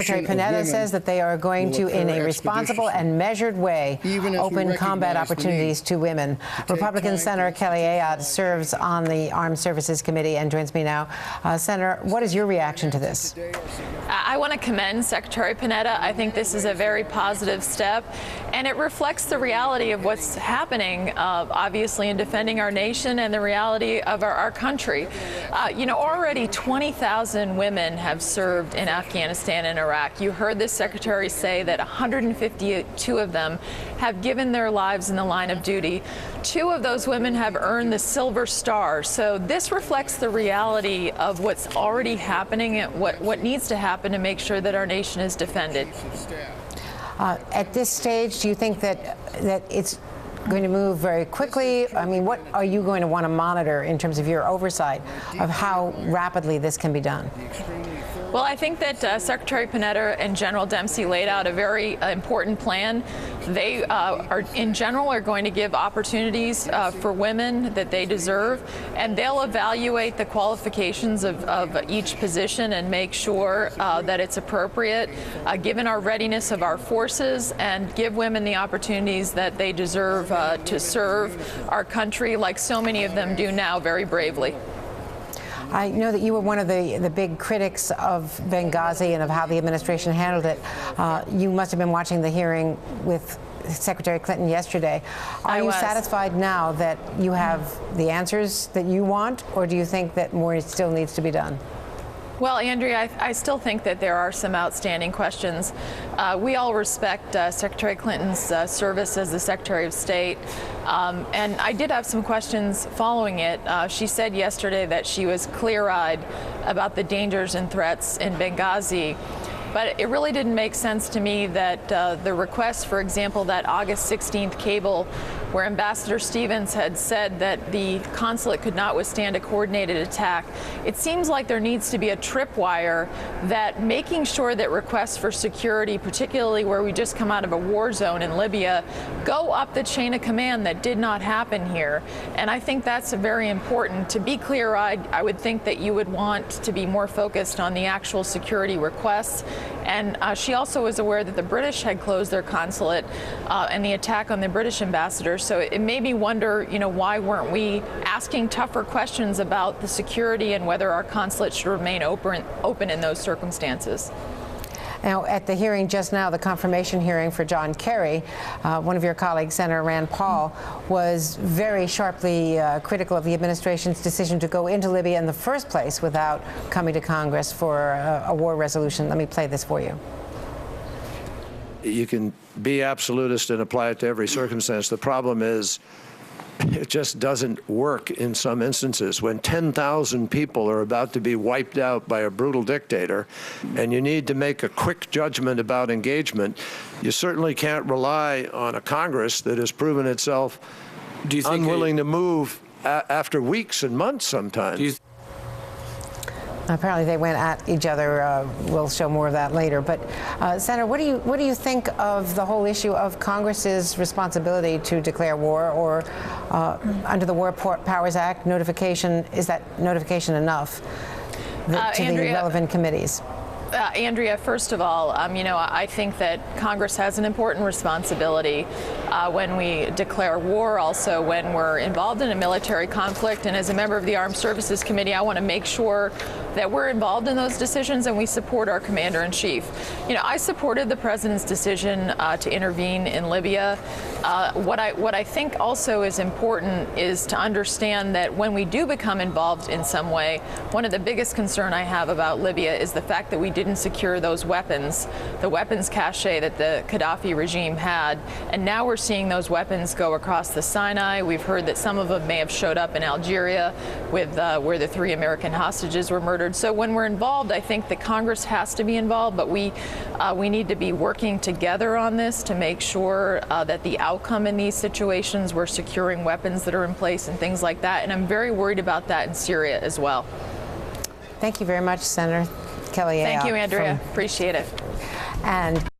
Secretary Panetta says that they are going to, in a responsible and measured way, open combat opportunities to women. Republican Senator Kelly Ayotte serves on the Armed Services Committee and joins me now. Senator, what is your reaction to this? I want to commend Secretary Panetta. I think this is a very positive step, and it reflects the reality of what's happening, obviously, in defending our nation and the reality of our country. Already 20,000 women have served in Afghanistan and Iraq. You heard the Secretary say that 152 of them have given their lives in the line of duty. 2 of those women have earned the Silver Star. So this reflects the reality of what's already happening and what needs to happen to make sure that our nation is defended. At this stage, do you think that it's going to move very quickly? I mean, what are you going to want to monitor in terms of your oversight of how rapidly this can be done? Well, I think that Secretary Panetta and General Dempsey laid out a very important plan. They in general, are going to give opportunities for women that they deserve, and they'll evaluate the qualifications of each position and make sure that it's appropriate, given our readiness of our forces, and give women the opportunities that they deserve to serve our country, like so many of them do now very bravely. I know that you were one of the big critics of Benghazi and of how the administration handled it. You must have been watching the hearing with Secretary Clinton yesterday. Are you satisfied now that you have the answers that you want, or do you think that more still needs to be done? Well, Andrea, I still think that there are some outstanding questions. We all respect Secretary Clinton's service as the Secretary of State, and I did have some questions following it. She said yesterday that she was clear-eyed about the dangers and threats in Benghazi. But it really didn't make sense to me that the request, for example, that August 16th cable, where Ambassador Stevens had said that the consulate could not withstand a coordinated attack, it seems like there needs to be a tripwire that making sure that requests for security, particularly where we just come out of a war zone in Libya, go up the chain of command. That did not happen here. And I think that's very important. To be clear-eyed, I would think that you would want to be more focused on the actual security requests. And she also was aware that the British had closed their consulate and the attack on the British ambassador. So it made me wonder, why weren't we asking tougher questions about the security and whether our consulate should remain open in those circumstances? Now, at the hearing just now, the confirmation hearing for John Kerry, one of your colleagues, Senator Rand Paul, was very sharply critical of the administration's decision to go into Libya in the first place without coming to Congress for a war resolution. Let me play this for you. You can be absolutist and apply it to every circumstance. The problem is, it just doesn't work in some instances. When 10,000 people are about to be wiped out by a brutal dictator, and you need to make a quick judgment about engagement, you certainly can't rely on a Congress that has proven itself unwilling to move after weeks and months sometimes. Apparently they went at each other. We'll show more of that later. But Senator, what do you think of the whole issue of Congress's responsibility to declare war, or under the War Powers Act notification? Is that notification enough to the relevant committees? Andrea, first of all, I think that Congress has an important responsibility when we declare war, also when we're involved in a military conflict. And as a member of the Armed Services Committee, I want to make sure that we're involved in those decisions and we support our Commander-in-Chief. I supported the President's decision to intervene in Libya. What I think also is important is to understand that when we do become involved in some way, one of the biggest concern I have about Libya is the fact that we didn't secure those weapons, the weapons cache that the Gaddafi regime had. And now we're seeing those weapons go across the Sinai. We've heard that some of them may have showed up in Algeria with where the 3 American hostages were murdered. So when we're involved, I think that Congress has to be involved, but we need to be working together on this to make sure that the outcome in these situations, we're securing weapons that are in place and things like that. And I'm very worried about that in Syria as well. Thank you very much, Senator Kelly Ayotte. Thank you, Andrea. Appreciate it. And